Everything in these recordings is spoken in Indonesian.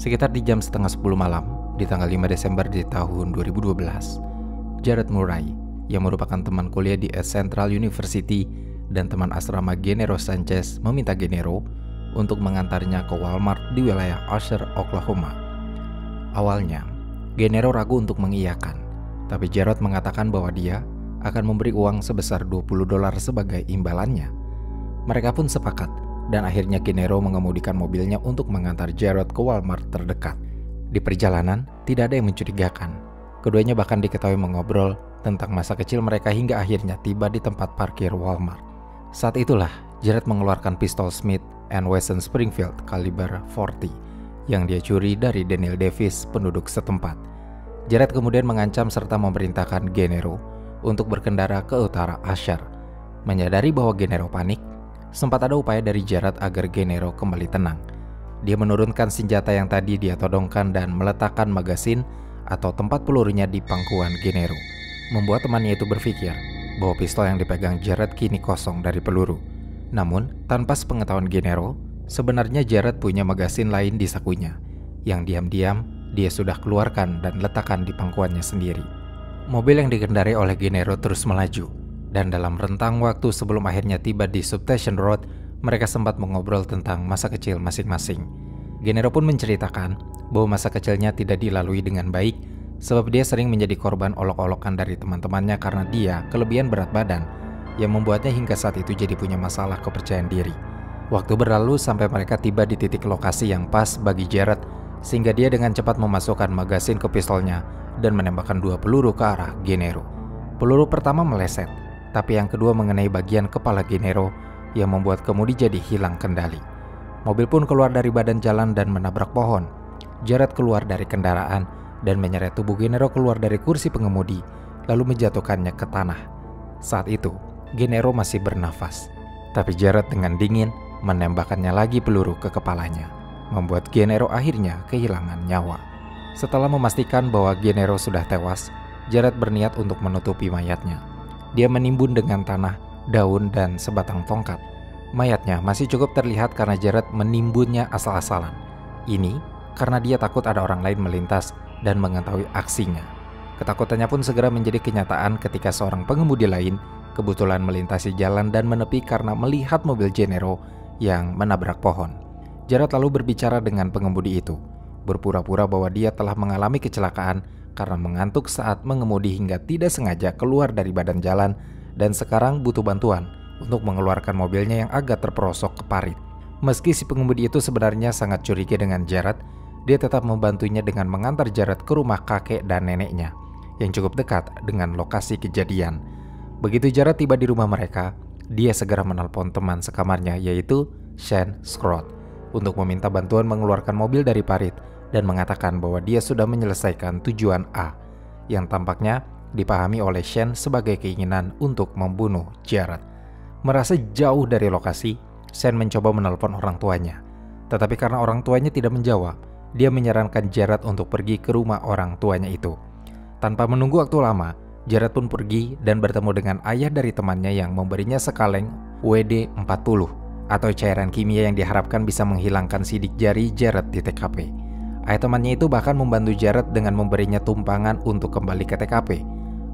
Sekitar di jam setengah 10 malam, di tanggal 5 Desember di tahun 2012, Jared Murray, yang merupakan teman kuliah di Central University dan teman asrama Genaro Sanchez, meminta Genaro untuk mengantarnya ke Walmart di wilayah Usher, Oklahoma. Awalnya, Genaro ragu untuk mengiyakan, tapi Jared mengatakan bahwa dia akan memberi uang sebesar $20 sebagai imbalannya. Mereka pun sepakat, dan akhirnya Genaro mengemudikan mobilnya untuk mengantar Jared ke Walmart terdekat. Di perjalanan, tidak ada yang mencurigakan. Keduanya bahkan diketahui mengobrol tentang masa kecil mereka hingga akhirnya tiba di tempat parkir Walmart. Saat itulah, Jared mengeluarkan pistol Smith & Wesson Springfield kaliber .40 yang dia curi dari Daniel Davis, penduduk setempat. Jared kemudian mengancam serta memerintahkan Genaro untuk berkendara ke utara Usher. Menyadari bahwa Genaro panik, sempat ada upaya dari Jared agar Genaro kembali tenang. Dia menurunkan senjata yang tadi dia todongkan dan meletakkan magasin atau tempat pelurunya di pangkuan Genaro, membuat temannya itu berpikir bahwa pistol yang dipegang Jared kini kosong dari peluru. Namun, tanpa sepengetahuan Genaro, sebenarnya Jared punya magasin lain di sakunya, yang diam-diam dia sudah keluarkan dan letakkan di pangkuannya sendiri. Mobil yang dikendarai oleh Genaro terus melaju, dan dalam rentang waktu sebelum akhirnya tiba di Substation Road, mereka sempat mengobrol tentang masa kecil masing-masing. Genaro pun menceritakan bahwa masa kecilnya tidak dilalui dengan baik, sebab dia sering menjadi korban olok-olokan dari teman-temannya karena dia kelebihan berat badan, yang membuatnya hingga saat itu jadi punya masalah kepercayaan diri. Waktu berlalu sampai mereka tiba di titik lokasi yang pas bagi Jared, sehingga dia dengan cepat memasukkan magasin ke pistolnya dan menembakkan 2 peluru ke arah Genaro. Peluru pertama meleset, tapi yang kedua mengenai bagian kepala Genaro yang membuat kemudi jadi hilang kendali. Mobil pun keluar dari badan jalan dan menabrak pohon. Jared keluar dari kendaraan dan menyeret tubuh Genaro keluar dari kursi pengemudi, lalu menjatuhkannya ke tanah. Saat itu, Genaro masih bernafas, tapi Jared dengan dingin menembakkannya lagi peluru ke kepalanya, membuat Genaro akhirnya kehilangan nyawa. Setelah memastikan bahwa Genaro sudah tewas, Jared berniat untuk menutupi mayatnya. Dia menimbun dengan tanah, daun, dan sebatang tongkat. Mayatnya masih cukup terlihat karena Jared menimbunnya asal-asalan. Ini karena dia takut ada orang lain melintas dan mengetahui aksinya. Ketakutannya pun segera menjadi kenyataan ketika seorang pengemudi lain kebetulan melintasi jalan dan menepi karena melihat mobil Genaro yang menabrak pohon. Jared lalu berbicara dengan pengemudi itu, berpura-pura bahwa dia telah mengalami kecelakaan karena mengantuk saat mengemudi hingga tidak sengaja keluar dari badan jalan dan sekarang butuh bantuan untuk mengeluarkan mobilnya yang agak terperosok ke parit. Meski si pengemudi itu sebenarnya sangat curiga dengan Jared, dia tetap membantunya dengan mengantar Jared ke rumah kakek dan neneknya yang cukup dekat dengan lokasi kejadian. Begitu Jared tiba di rumah mereka, dia segera menelpon teman sekamarnya yaitu Shane Scrott untuk meminta bantuan mengeluarkan mobil dari parit dan mengatakan bahwa dia sudah menyelesaikan tujuan A, yang tampaknya dipahami oleh Shane sebagai keinginan untuk membunuh Jared. Merasa jauh dari lokasi, Shane mencoba menelpon orang tuanya. Tetapi karena orang tuanya tidak menjawab, dia menyarankan Jared untuk pergi ke rumah orang tuanya itu. Tanpa menunggu waktu lama, Jared pun pergi dan bertemu dengan ayah dari temannya yang memberinya sekaleng WD-40 atau cairan kimia yang diharapkan bisa menghilangkan sidik jari Jared di TKP. Ayah temannya itu bahkan membantu Jared dengan memberinya tumpangan untuk kembali ke TKP,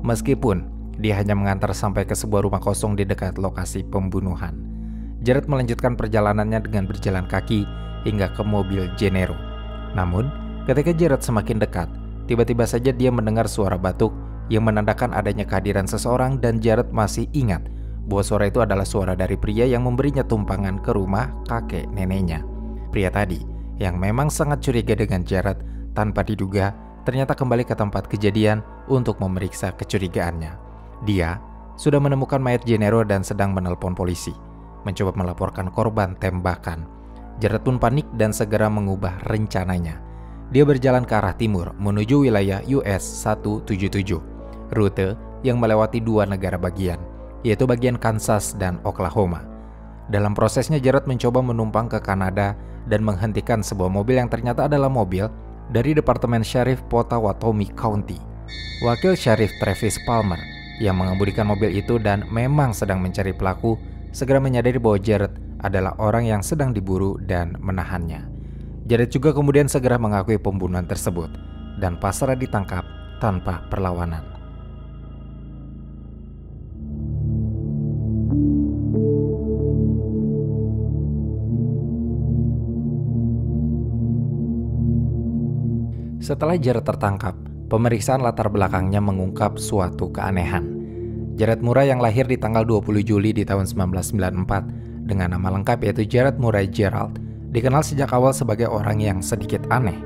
meskipun dia hanya mengantar sampai ke sebuah rumah kosong di dekat lokasi pembunuhan. Jared melanjutkan perjalanannya dengan berjalan kaki hingga ke mobil Genaro. Namun, ketika Jared semakin dekat, tiba-tiba saja dia mendengar suara batuk yang menandakan adanya kehadiran seseorang dan Jared masih ingat bahwa suara itu adalah suara dari pria yang memberinya tumpangan ke rumah kakek neneknya. Pria tadi yang memang sangat curiga dengan Jared, tanpa diduga ternyata kembali ke tempat kejadian untuk memeriksa kecurigaannya. Dia sudah menemukan mayat Genaro dan sedang menelpon polisi, mencoba melaporkan korban tembakan. Jared pun panik dan segera mengubah rencananya. Dia berjalan ke arah timur menuju wilayah US 177, rute yang melewati 2 negara bagian, yaitu bagian Kansas dan Oklahoma. Dalam prosesnya Jared mencoba menumpang ke Kanada dan menghentikan sebuah mobil yang ternyata adalah mobil dari Departemen Sheriff Pottawatomie County. Wakil Sheriff Travis Palmer yang mengemudikan mobil itu dan memang sedang mencari pelaku segera menyadari bahwa Jared adalah orang yang sedang diburu dan menahannya. Jared juga kemudian segera mengakui pembunuhan tersebut dan pasrah ditangkap tanpa perlawanan. Setelah Jared tertangkap, pemeriksaan latar belakangnya mengungkap suatu keanehan. Jared Murray yang lahir di tanggal 20 Juli di tahun 1994 dengan nama lengkap yaitu Jared Murray Gerald, dikenal sejak awal sebagai orang yang sedikit aneh.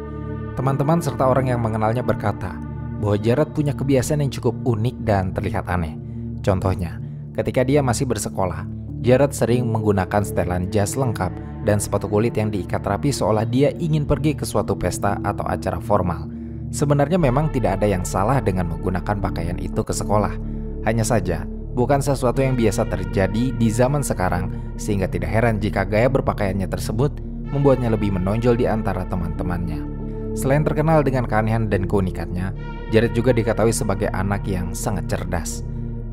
Teman-teman serta orang yang mengenalnya berkata bahwa Jared punya kebiasaan yang cukup unik dan terlihat aneh. Contohnya, ketika dia masih bersekolah, Jared sering menggunakan setelan jas lengkap dan sepatu kulit yang diikat rapi seolah dia ingin pergi ke suatu pesta atau acara formal. Sebenarnya memang tidak ada yang salah dengan menggunakan pakaian itu ke sekolah. Hanya saja, bukan sesuatu yang biasa terjadi di zaman sekarang, sehingga tidak heran jika gaya berpakaiannya tersebut membuatnya lebih menonjol di antara teman-temannya. Selain terkenal dengan keanehan dan keunikannya, Jared juga diketahui sebagai anak yang sangat cerdas.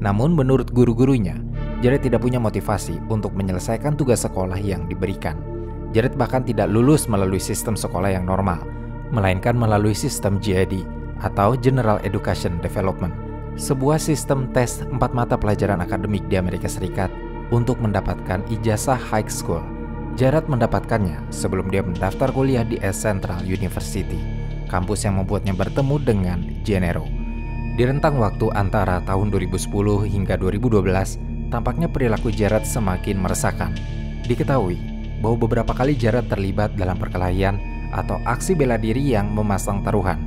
Namun menurut guru-gurunya, Jared tidak punya motivasi untuk menyelesaikan tugas sekolah yang diberikan. Jared bahkan tidak lulus melalui sistem sekolah yang normal, melainkan melalui sistem GED atau General Education Development, sebuah sistem tes 4 mata pelajaran akademik di Amerika Serikat untuk mendapatkan ijazah high school. Jared mendapatkannya sebelum dia mendaftar kuliah di Central University, kampus yang membuatnya bertemu dengan Gennaro. Di rentang waktu antara tahun 2010 hingga 2012, tampaknya perilaku Jared semakin meresahkan. Diketahui bahwa beberapa kali Jared terlibat dalam perkelahian atau aksi bela diri yang memasang taruhan.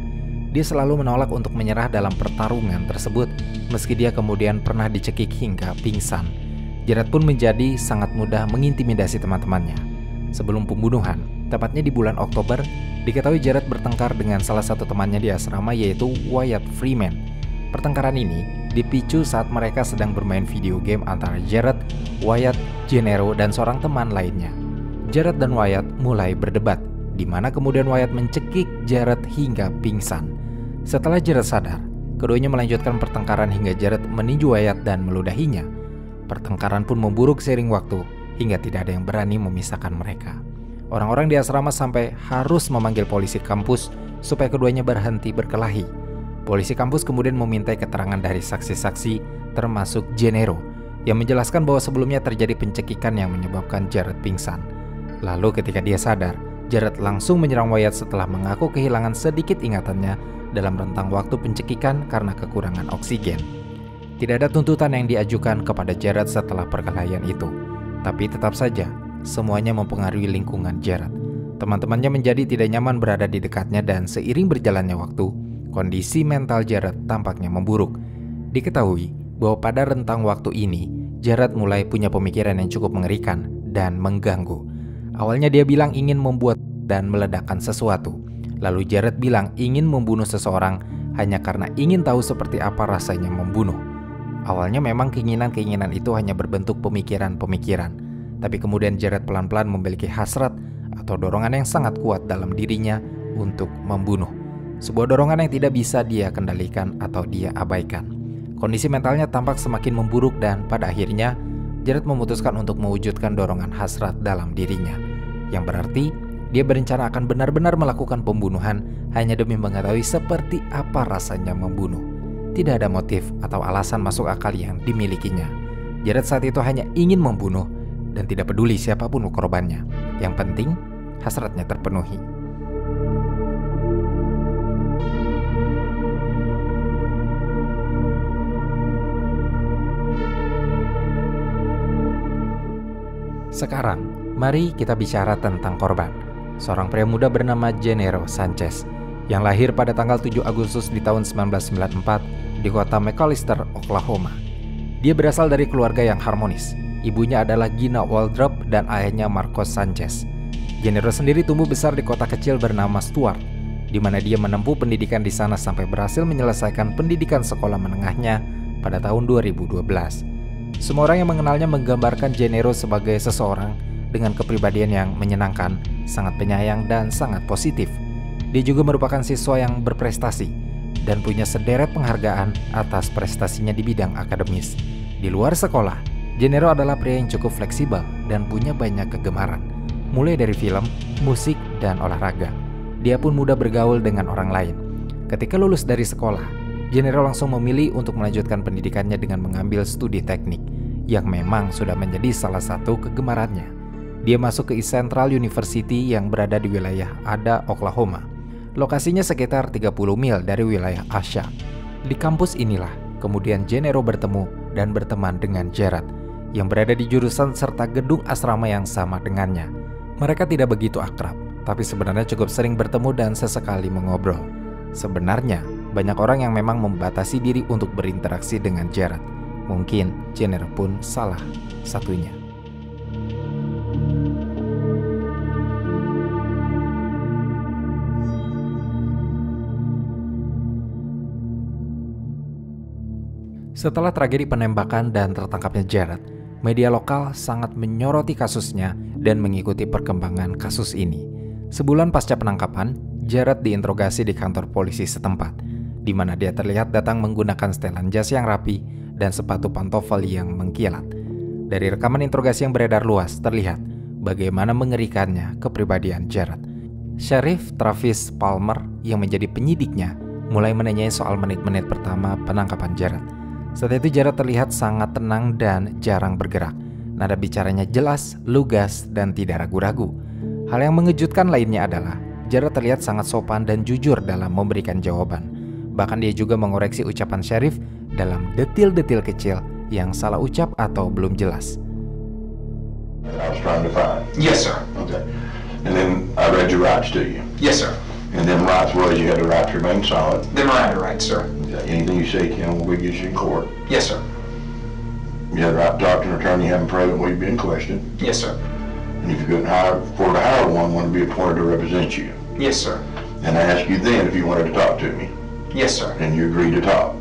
Dia selalu menolak untuk menyerah dalam pertarungan tersebut, meski dia kemudian pernah dicekik hingga pingsan. Jared pun menjadi sangat mudah mengintimidasi teman-temannya. Sebelum pembunuhan, tepatnya di bulan Oktober, diketahui Jared bertengkar dengan salah satu temannya di asrama yaitu Wyatt Freeman. Pertengkaran ini dipicu saat mereka sedang bermain video game antara Jared, Wyatt, Gennaro, dan seorang teman lainnya. Jared dan Wyatt mulai berdebat, di mana kemudian Wyatt mencekik Jared hingga pingsan. Setelah Jared sadar, keduanya melanjutkan pertengkaran hingga Jared meninju Wyatt dan meludahinya. Pertengkaran pun memburuk seiring waktu hingga tidak ada yang berani memisahkan mereka. Orang-orang di asrama sampai harus memanggil polisi kampus supaya keduanya berhenti berkelahi. Polisi kampus kemudian memintai keterangan dari saksi-saksi termasuk Gennaro yang menjelaskan bahwa sebelumnya terjadi pencekikan yang menyebabkan Jared pingsan. Lalu ketika dia sadar, Jared langsung menyerang Wyatt setelah mengaku kehilangan sedikit ingatannya dalam rentang waktu pencekikan karena kekurangan oksigen. Tidak ada tuntutan yang diajukan kepada Jared setelah perkelahian itu, tapi tetap saja semuanya mempengaruhi lingkungan Jared. Teman-temannya menjadi tidak nyaman berada di dekatnya dan seiring berjalannya waktu, kondisi mental Jared tampaknya memburuk. Diketahui bahwa pada rentang waktu ini, Jared mulai punya pemikiran yang cukup mengerikan dan mengganggu. Awalnya dia bilang ingin membuat dan meledakkan sesuatu. Lalu Jared bilang ingin membunuh seseorang hanya karena ingin tahu seperti apa rasanya membunuh. Awalnya memang keinginan-keinginan itu hanya berbentuk pemikiran-pemikiran, tapi kemudian Jared pelan-pelan memiliki hasrat atau dorongan yang sangat kuat dalam dirinya untuk membunuh. Sebuah dorongan yang tidak bisa dia kendalikan atau dia abaikan. Kondisi mentalnya tampak semakin memburuk dan pada akhirnya Jared memutuskan untuk mewujudkan dorongan hasrat dalam dirinya, yang berarti dia berencana akan benar-benar melakukan pembunuhan hanya demi mengetahui seperti apa rasanya membunuh. Tidak ada motif atau alasan masuk akal yang dimilikinya. Jared saat itu hanya ingin membunuh dan tidak peduli siapapun korbannya. Yang penting, hasratnya terpenuhi. Sekarang, mari kita bicara tentang korban. Seorang pria muda bernama Gennaro Sanchez yang lahir pada tanggal 7 Agustus di tahun 1994 di kota McAlester, Oklahoma. Dia berasal dari keluarga yang harmonis. Ibunya adalah Gina Waldrop dan ayahnya Marcos Sanchez. Gennaro sendiri tumbuh besar di kota kecil bernama Stuart, di mana dia menempuh pendidikan di sana sampai berhasil menyelesaikan pendidikan sekolah menengahnya pada tahun 2012. Semua orang yang mengenalnya menggambarkan Gennaro sebagai seseorang dengan kepribadian yang menyenangkan, sangat penyayang, dan sangat positif. Dia juga merupakan siswa yang berprestasi dan punya sederet penghargaan atas prestasinya di bidang akademis. Di luar sekolah, Gennaro adalah pria yang cukup fleksibel dan punya banyak kegemaran. mulai dari film, musik, dan olahraga. Dia pun mudah bergaul dengan orang lain. Ketika lulus dari sekolah, Gennaro langsung memilih untuk melanjutkan pendidikannya dengan mengambil studi teknik, yang memang sudah menjadi salah satu kegemarannya. Dia masuk ke East Central University yang berada di wilayah Ada, Oklahoma. Lokasinya sekitar 30 mil dari wilayah Asha. Di kampus inilah kemudian Gennaro bertemu dan berteman dengan Jared, yang berada di jurusan serta gedung asrama yang sama dengannya. Mereka tidak begitu akrab, tapi sebenarnya cukup sering bertemu dan sesekali mengobrol. Sebenarnya, banyak orang yang memang membatasi diri untuk berinteraksi dengan Jared. Mungkin Gennaro pun salah satunya. Setelah tragedi penembakan dan tertangkapnya Jared, media lokal sangat menyoroti kasusnya dan mengikuti perkembangan kasus ini. Sebulan pasca penangkapan, Jared diinterogasi di kantor polisi setempat, di mana dia terlihat datang menggunakan setelan jas yang rapi dan sepatu pantofel yang mengkilat. Dari rekaman interogasi yang beredar luas, terlihat bagaimana mengerikannya kepribadian Jared. Sheriff Travis Palmer yang menjadi penyidiknya mulai menanyai soal menit-menit pertama penangkapan Jared. Saat itu Jared terlihat sangat tenang dan jarang bergerak. Nada bicaranya jelas, lugas, dan tidak ragu-ragu. Hal yang mengejutkan lainnya adalah Jared terlihat sangat sopan dan jujur dalam memberikan jawaban. Bahkan dia juga mengoreksi ucapan sheriff dalam detil-detil kecil yang salah ucap atau belum jelas. I was trying to find. Yes, sir. Okay. And then I read your rights to you. Yes, sir. And then rights was you had the right to remain silent. The Miranda rights, sir. Okay. Anything you say can will be against you in court. Yes, sir. You had the right to talk to an attorney having present while you've been questioned. Yes, sir. And if you couldn't hire one to be appointed to represent you. Yes, sir. And I asked you then if you wanted to talk to me. Yes, sir. And you agreed to talk.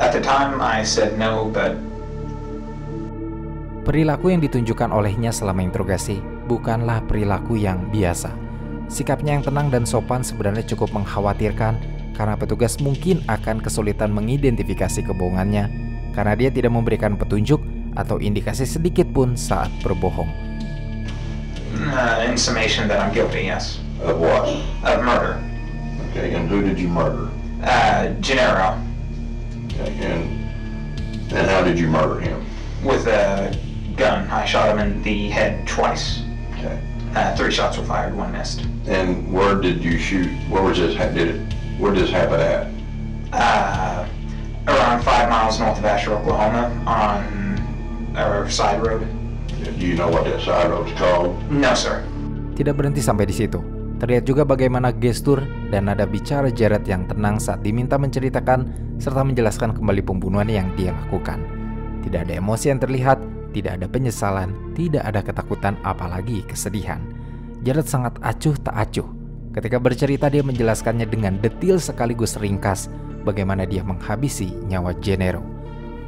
At the time, I said no, but... Perilaku yang ditunjukkan olehnya selama interogasi bukanlah perilaku yang biasa. Sikapnya yang tenang dan sopan sebenarnya cukup mengkhawatirkan karena petugas mungkin akan kesulitan mengidentifikasi kebohongannya karena dia tidak memberikan petunjuk atau indikasi sedikit pun saat berbohong. In summation that I'm guilty, yes. Of what? Of murder. Okay. And who did you murder? Gennaro. Okay. And how did you murder him? With a gun. I shot him in the head twice. Okay. 3 shots were fired, 1 missed. And where did you shoot? Where was this? Where did this happen at? Around 5 miles north of Asher, Oklahoma, on a side road. Do you know what that side road's called? No, sir. Tidak berhenti sampai di situ. Terlihat juga bagaimana gestur dan nada bicara Jared yang tenang saat diminta menceritakan serta menjelaskan kembali pembunuhan yang dia lakukan. Tidak ada emosi yang terlihat, tidak ada penyesalan, tidak ada ketakutan, apalagi kesedihan. Jared sangat acuh tak acuh. Ketika bercerita dia menjelaskannya dengan detil sekaligus ringkas bagaimana dia menghabisi nyawa Gennaro.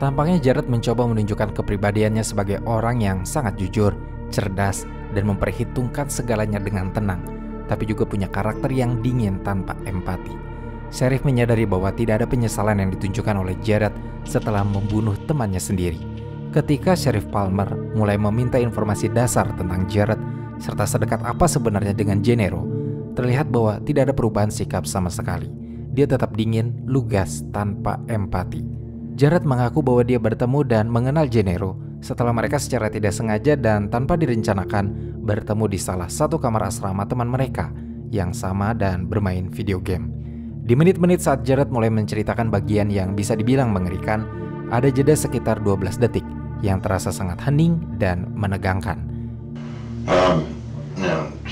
Tampaknya Jared mencoba menunjukkan kepribadiannya sebagai orang yang sangat jujur, cerdas, dan memperhitungkan segalanya dengan tenang, tapi juga punya karakter yang dingin tanpa empati. Sheriff menyadari bahwa tidak ada penyesalan yang ditunjukkan oleh Jared setelah membunuh temannya sendiri. Ketika Sheriff Palmer mulai meminta informasi dasar tentang Jared serta sedekat apa sebenarnya dengan Gennaro, terlihat bahwa tidak ada perubahan sikap sama sekali. Dia tetap dingin, lugas, tanpa empati. Jared mengaku bahwa dia bertemu dan mengenal Gennaro setelah mereka secara tidak sengaja dan tanpa direncanakan bertemu di salah satu kamar asrama teman mereka yang sama dan bermain video game. Di menit-menit saat Jared mulai menceritakan bagian yang bisa dibilang mengerikan, ada jeda sekitar 12 detik yang terasa sangat hening dan menegangkan.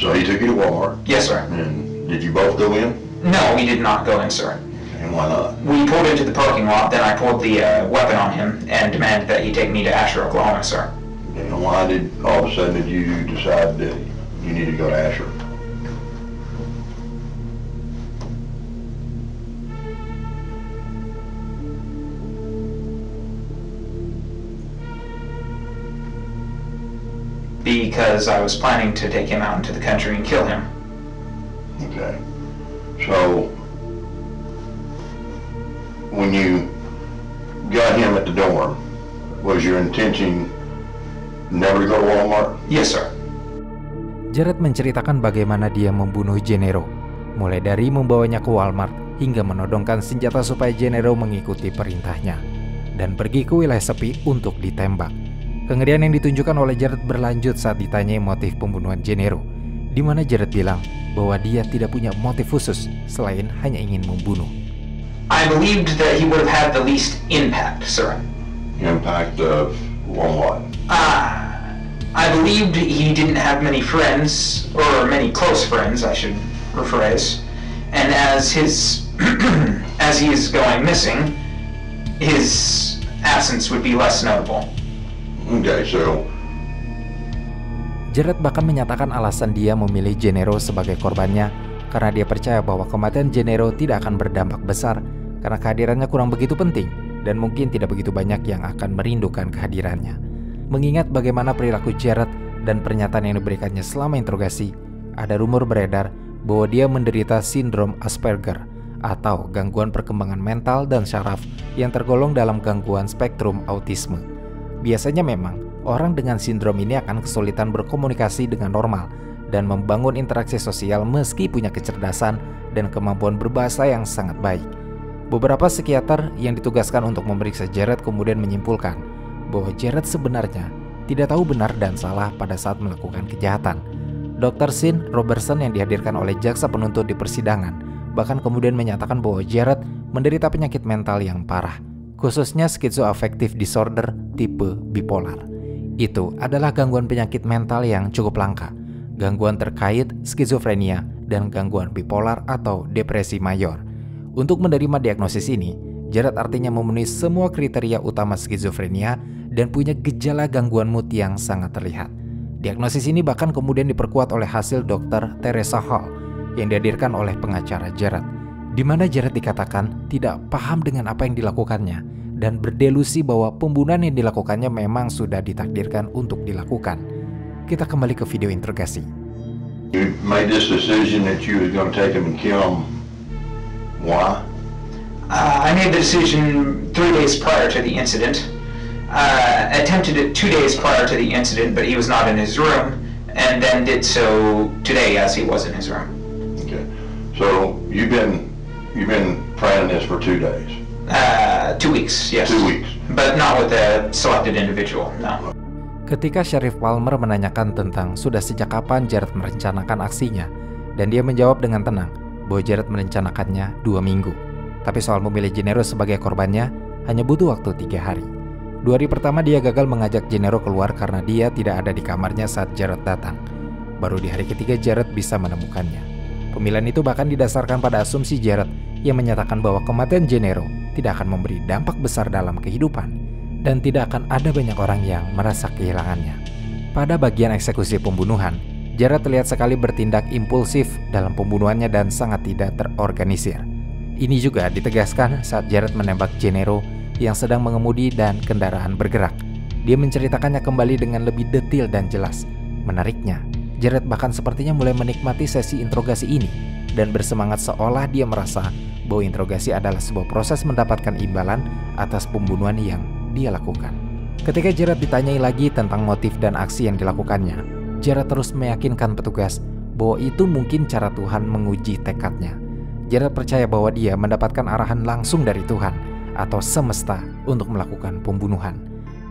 So he took you to Walmart? Yes, sir. And did you both go in? No, we did not go in, sir. And why not? We pulled into the parking lot, then I pulled the weapon on him and demanded that he take me to Asher, Oklahoma, sir. And why did all of a sudden did you decide that you needed to go to Asher? Because I was planning to take him out into the country and kill him. Okay. So, when you got him at the dorm, was your intention Never to go to Walmart? Yes, sir. Jared menceritakan bagaimana dia membunuh Gennaro, mulai dari membawanya ke Walmart hingga menodongkan senjata supaya Gennaro mengikuti perintahnya dan pergi ke wilayah sepi untuk ditembak. Kengerian yang ditunjukkan oleh Jared berlanjut saat ditanyai motif pembunuhan Gennaro, di mana Jared bilang bahwa dia tidak punya motif khusus selain hanya ingin membunuh. I believed that he would have had the least impact, sir. Impact of on what? I believed he didn't have many friends, or many close friends, I should rephrase. And as his, as he is going missing, his absence would be less notable. Okay, so Jared bahkan menyatakan alasan dia memilih Gennaro sebagai korbannya karena dia percaya bahwa kematian Gennaro tidak akan berdampak besar karena kehadirannya kurang begitu penting dan mungkin tidak begitu banyak yang akan merindukan kehadirannya. Mengingat bagaimana perilaku Jared dan pernyataan yang diberikannya selama interogasi, ada rumor beredar bahwa dia menderita sindrom Asperger atau gangguan perkembangan mental dan syaraf yang tergolong dalam gangguan spektrum autisme. Biasanya memang orang dengan sindrom ini akan kesulitan berkomunikasi dengan normal dan membangun interaksi sosial meski punya kecerdasan dan kemampuan berbahasa yang sangat baik. Beberapa psikiater yang ditugaskan untuk memeriksa Jared kemudian menyimpulkan bahwa Jared sebenarnya tidak tahu benar dan salah pada saat melakukan kejahatan. Dr. Sean Robertson yang dihadirkan oleh jaksa penuntut di persidangan bahkan kemudian menyatakan bahwa Jared menderita penyakit mental yang parah, khususnya schizoaffective disorder tipe bipolar. Itu adalah gangguan penyakit mental yang cukup langka, gangguan terkait skizofrenia dan gangguan bipolar atau depresi mayor. Untuk menerima diagnosis ini, Jared artinya memenuhi semua kriteria utama skizofrenia dan punya gejala gangguan mood yang sangat terlihat. Diagnosis ini bahkan kemudian diperkuat oleh hasil Dr. Teresa Hall yang dihadirkan oleh pengacara Jared, di mana Jared dikatakan tidak paham dengan apa yang dilakukannya dan berdelusi bahwa pembunuhan yang dilakukannya memang sudah ditakdirkan untuk dilakukan. Kita kembali ke video interogasi. You made this decision that you was going to take him and kill him. Why? I made the decision 3 days prior to the incident. Attempted it 2 days prior to the incident, but he was not in his room, and then did so today as he was in his room. Okay. So you've been planning this for 2 days. 2 weeks, yes. 2 weeks. But not with a selected individual, no. Ketika Sheriff Palmer menanyakan tentang sudah sejak kapan Jared merencanakan aksinya, dan dia menjawab dengan tenang bahwa Jared merencanakannya 2 minggu. Tapi soal memilih Gennaro sebagai korbannya hanya butuh waktu 3 hari. 2 hari pertama dia gagal mengajak Gennaro keluar karena dia tidak ada di kamarnya saat Jared datang. Baru di hari ketiga Jared bisa menemukannya. Pemilihan itu bahkan didasarkan pada asumsi Jared yang menyatakan bahwa kematian Gennaro tidak akan memberi dampak besar dalam kehidupan dan tidak akan ada banyak orang yang merasa kehilangannya. Pada bagian eksekusi pembunuhan, Jared terlihat sekali bertindak impulsif dalam pembunuhannya dan sangat tidak terorganisir. Ini juga ditegaskan saat Jared menembak Gennaro yang sedang mengemudi dan kendaraan bergerak. Dia menceritakannya kembali dengan lebih detail dan jelas. Menariknya, Jared bahkan sepertinya mulai menikmati sesi interogasi ini dan bersemangat seolah dia merasa bahwa interogasi adalah sebuah proses mendapatkan imbalan atas pembunuhan yang dia lakukan. Ketika Jared ditanyai lagi tentang motif dan aksi yang dilakukannya, Jared terus meyakinkan petugas bahwa itu mungkin cara Tuhan menguji tekadnya. Jared percaya bahwa dia mendapatkan arahan langsung dari Tuhan atau semesta untuk melakukan pembunuhan.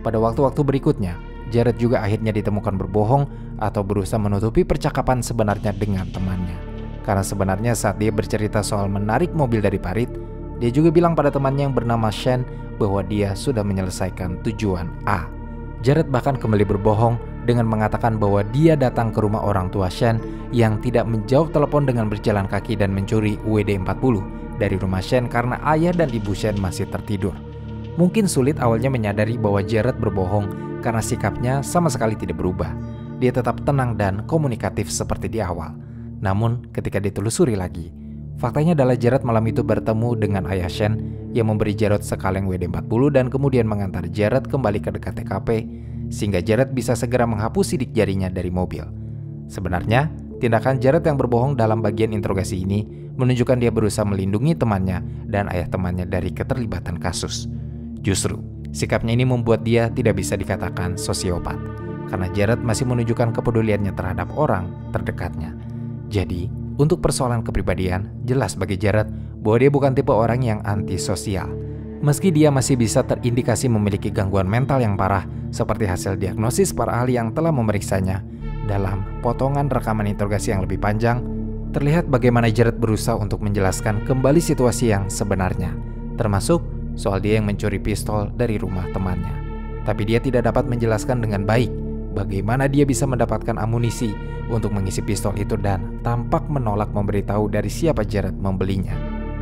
Pada waktu-waktu berikutnya, Jared juga akhirnya ditemukan berbohong atau berusaha menutupi percakapan sebenarnya dengan temannya. Karena sebenarnya saat dia bercerita soal menarik mobil dari parit, dia juga bilang pada temannya yang bernama Shane bahwa dia sudah menyelesaikan tujuan A. Jared bahkan kembali berbohong dengan mengatakan bahwa dia datang ke rumah orang tua Shane yang tidak menjawab telepon dengan berjalan kaki dan mencuri WD-40 dari rumah Shane karena ayah dan ibu Shane masih tertidur. Mungkin sulit awalnya menyadari bahwa Jared berbohong karena sikapnya sama sekali tidak berubah. Dia tetap tenang dan komunikatif seperti di awal. Namun ketika ditelusuri lagi, faktanya adalah Jared malam itu bertemu dengan ayah Shane yang memberi Jared sekaleng WD-40 dan kemudian mengantar Jared kembali ke dekat TKP sehingga Jared bisa segera menghapus sidik jarinya dari mobil. Sebenarnya, tindakan Jared yang berbohong dalam bagian interogasi ini menunjukkan dia berusaha melindungi temannya dan ayah temannya dari keterlibatan kasus. Justru, sikapnya ini membuat dia tidak bisa dikatakan sosiopat. karena Jared masih menunjukkan kepeduliannya terhadap orang terdekatnya. Jadi, untuk persoalan kepribadian, jelas bagi Jared bahwa dia bukan tipe orang yang antisosial. Meski dia masih bisa terindikasi memiliki gangguan mental yang parah seperti hasil diagnosis para ahli yang telah memeriksanya, dalam potongan rekaman interogasi yang lebih panjang, terlihat bagaimana Jared berusaha untuk menjelaskan kembali situasi yang sebenarnya, termasuk soal dia yang mencuri pistol dari rumah temannya. Tapi dia tidak dapat menjelaskan dengan baik bagaimana dia bisa mendapatkan amunisi untuk mengisi pistol itu dan tampak menolak memberitahu dari siapa Jared membelinya.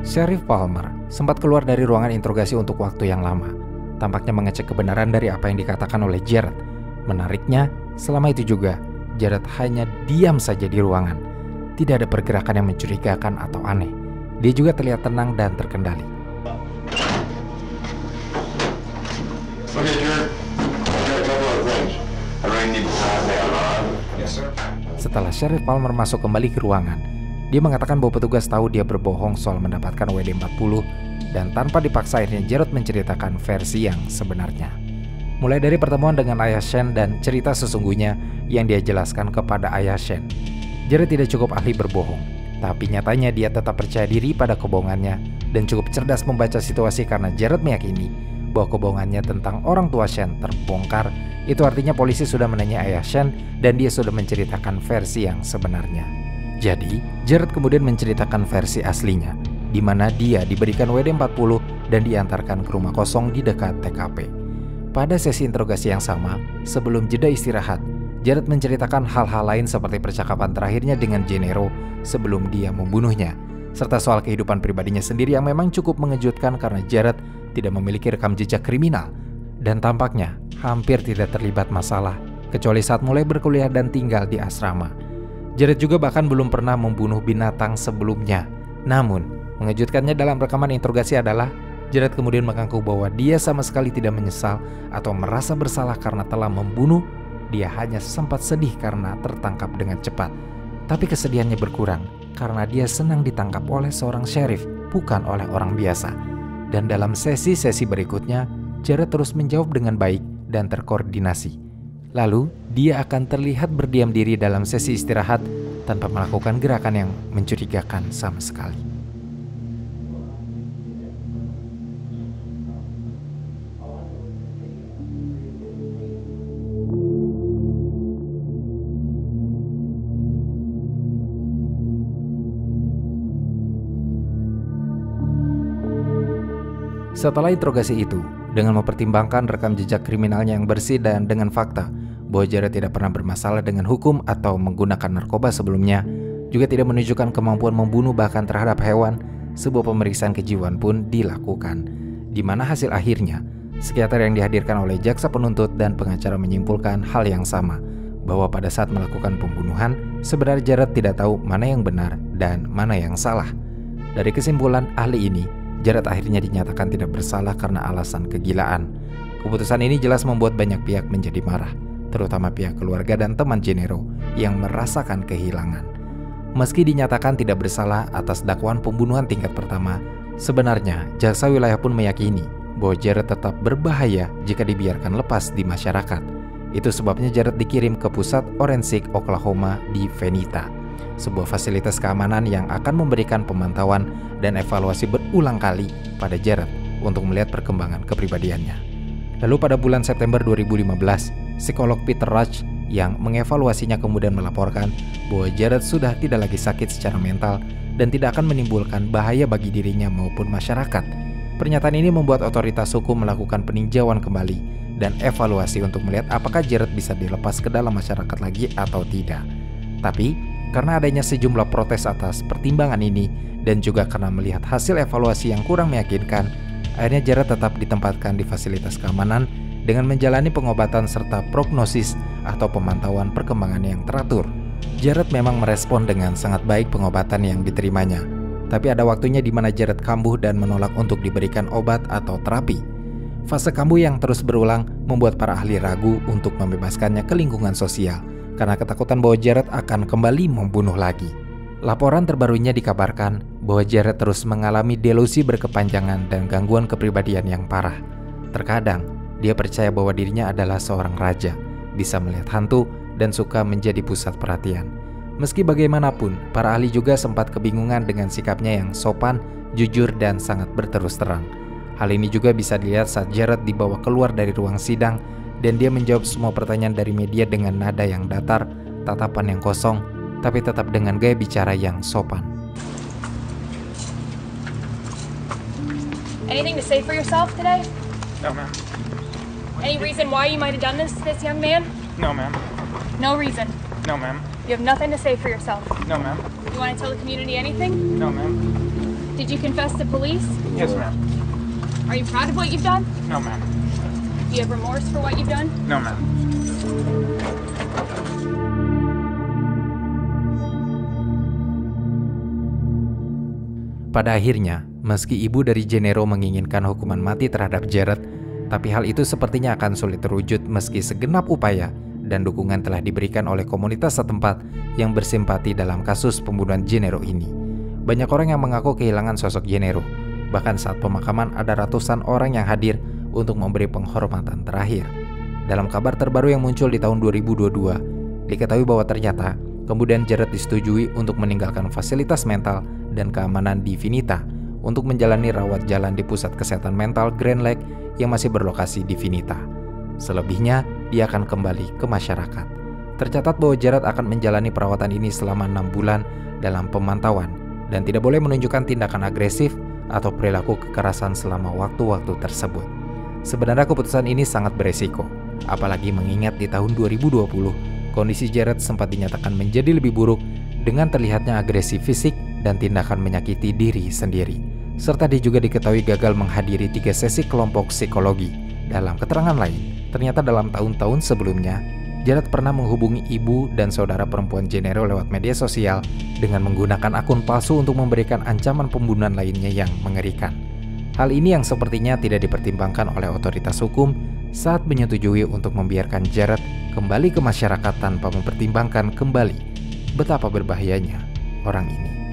Sheriff Palmer sempat keluar dari ruangan interogasi untuk waktu yang lama, tampaknya mengecek kebenaran dari apa yang dikatakan oleh Jared. Menariknya, selama itu juga Jared hanya diam saja di ruangan. Tidak ada pergerakan yang mencurigakan atau aneh. Dia juga terlihat tenang dan terkendali. Okay, Jared. I got a couple of things. I really need to tie down. Yes, sir. Setelah Sheriff Palmer masuk kembali ke ruangan, dia mengatakan bahwa petugas tahu dia berbohong soal mendapatkan WD-40 dan tanpa dipaksa akhirnya Jared menceritakan versi yang sebenarnya. Mulai dari pertemuan dengan ayah Shane dan cerita sesungguhnya yang dia jelaskan kepada ayah Shane. Jared tidak cukup ahli berbohong, tapi nyatanya dia tetap percaya diri pada kebohongannya dan cukup cerdas membaca situasi karena Jared meyakini bahwa kebohongannya tentang orang tua Shane terbongkar. Itu artinya polisi sudah menanya ayah Shane dan dia sudah menceritakan versi yang sebenarnya. Jadi, Jared kemudian menceritakan versi aslinya, di mana dia diberikan WD-40 dan diantarkan ke rumah kosong di dekat TKP. Pada sesi interogasi yang sama, sebelum jeda istirahat, Jared menceritakan hal-hal lain seperti percakapan terakhirnya dengan Gennaro sebelum dia membunuhnya, serta soal kehidupan pribadinya sendiri yang memang cukup mengejutkan karena Jared tidak memiliki rekam jejak kriminal dan tampaknya hampir tidak terlibat masalah, kecuali saat mulai berkuliah dan tinggal di asrama. Jared juga bahkan belum pernah membunuh binatang sebelumnya. Namun, mengejutkannya dalam rekaman interogasi adalah Jared kemudian mengaku bahwa dia sama sekali tidak menyesal atau merasa bersalah karena telah membunuh. Dia hanya sempat sedih karena tertangkap dengan cepat. Tapi kesedihannya berkurang karena dia senang ditangkap oleh seorang sheriff, bukan oleh orang biasa. Dan dalam sesi-sesi berikutnya, Jared terus menjawab dengan baik dan terkoordinasi. Lalu, dia akan terlihat berdiam diri dalam sesi istirahat tanpa melakukan gerakan yang mencurigakan sama sekali. Setelah interogasi itu, dengan mempertimbangkan rekam jejak kriminalnya yang bersih dan dengan fakta bahwa Jared tidak pernah bermasalah dengan hukum atau menggunakan narkoba sebelumnya, juga tidak menunjukkan kemampuan membunuh bahkan terhadap hewan, sebuah pemeriksaan kejiwaan pun dilakukan, di mana hasil akhirnya, psikiater yang dihadirkan oleh jaksa penuntut dan pengacara menyimpulkan hal yang sama, bahwa pada saat melakukan pembunuhan, sebenarnya Jared tidak tahu mana yang benar dan mana yang salah. Dari kesimpulan ahli ini, Jared akhirnya dinyatakan tidak bersalah karena alasan kegilaan. Keputusan ini jelas membuat banyak pihak menjadi marah, terutama pihak keluarga dan teman Gennaro yang merasakan kehilangan. Meski dinyatakan tidak bersalah atas dakwaan pembunuhan tingkat pertama, sebenarnya jaksa wilayah pun meyakini bahwa Jared tetap berbahaya jika dibiarkan lepas di masyarakat. Itu sebabnya Jared dikirim ke pusat forensik Oklahoma di Veneta, sebuah fasilitas keamanan yang akan memberikan pemantauan dan evaluasi berulang kali pada Jared untuk melihat perkembangan kepribadiannya. Lalu pada bulan September 2015, psikolog Peter Rauch yang mengevaluasinya kemudian melaporkan bahwa Jared sudah tidak lagi sakit secara mental dan tidak akan menimbulkan bahaya bagi dirinya maupun masyarakat. Pernyataan ini membuat otoritas hukum melakukan peninjauan kembali dan evaluasi untuk melihat apakah Jared bisa dilepas ke dalam masyarakat lagi atau tidak. Tapi, karena adanya sejumlah protes atas pertimbangan ini dan juga karena melihat hasil evaluasi yang kurang meyakinkan, akhirnya Jared tetap ditempatkan di fasilitas keamanan dengan menjalani pengobatan serta prognosis atau pemantauan perkembangan yang teratur. Jared memang merespon dengan sangat baik pengobatan yang diterimanya, tapi ada waktunya di mana Jared kambuh dan menolak untuk diberikan obat atau terapi. Fase kambuh yang terus berulang membuat para ahli ragu untuk membebaskannya ke lingkungan sosial karena ketakutan bahwa Jared akan kembali membunuh lagi. Laporan terbarunya dikabarkan bahwa Jared terus mengalami delusi berkepanjangan dan gangguan kepribadian yang parah. Terkadang, dia percaya bahwa dirinya adalah seorang raja, bisa melihat hantu, dan suka menjadi pusat perhatian. Meski bagaimanapun, para ahli juga sempat kebingungan dengan sikapnya yang sopan, jujur, dan sangat berterus terang. Hal ini juga bisa dilihat saat Jared dibawa keluar dari ruang sidang dan dia menjawab semua pertanyaan dari media dengan nada yang datar, tatapan yang kosong, tapi tetap dengan gaya bicara yang sopan. Anything to say for yourself today? No, ma'am. Any reason why you might have done this to this young man? No, ma'am. No reason. No, ma'am. You have nothing to say for yourself. No, ma'am. You want to tell the community anything? No, ma'am. Did you confess to police? Yes, ma'am. Are you proud of what you've done? No, ma'am. Do you have remorse for what you've done? No, ma'am. Pada akhirnya, meski ibu dari Gennaro menginginkan hukuman mati terhadap Jared, tapi hal itu sepertinya akan sulit terwujud meski segenap upaya dan dukungan telah diberikan oleh komunitas setempat yang bersimpati dalam kasus pembunuhan Gennaro ini. Banyak orang yang mengaku kehilangan sosok Gennaro. Bahkan saat pemakaman ada ratusan orang yang hadir untuk memberi penghormatan terakhir. Dalam kabar terbaru yang muncul di tahun 2022, diketahui bahwa ternyata kemudian Jared disetujui untuk meninggalkan fasilitas mental dan keamanan di Vinita untuk menjalani rawat jalan di pusat kesehatan mental Grand Lake yang masih berlokasi di Vinita. Selebihnya, dia akan kembali ke masyarakat. Tercatat bahwa Jared akan menjalani perawatan ini selama 6 bulan dalam pemantauan dan tidak boleh menunjukkan tindakan agresif atau perilaku kekerasan selama waktu-waktu tersebut. Sebenarnya keputusan ini sangat beresiko, apalagi mengingat di tahun 2020, kondisi Jared sempat dinyatakan menjadi lebih buruk dengan terlihatnya agresi fisik dan tindakan menyakiti diri sendiri. Serta dia juga diketahui gagal menghadiri 3 sesi kelompok psikologi. Dalam keterangan lain, ternyata dalam tahun-tahun sebelumnya, Jared pernah menghubungi ibu dan saudara perempuan Gennaro lewat media sosial dengan menggunakan akun palsu untuk memberikan ancaman pembunuhan lainnya yang mengerikan. Hal ini yang sepertinya tidak dipertimbangkan oleh otoritas hukum saat menyetujui untuk membiarkan Jared kembali ke masyarakat tanpa mempertimbangkan kembali betapa berbahayanya orang ini.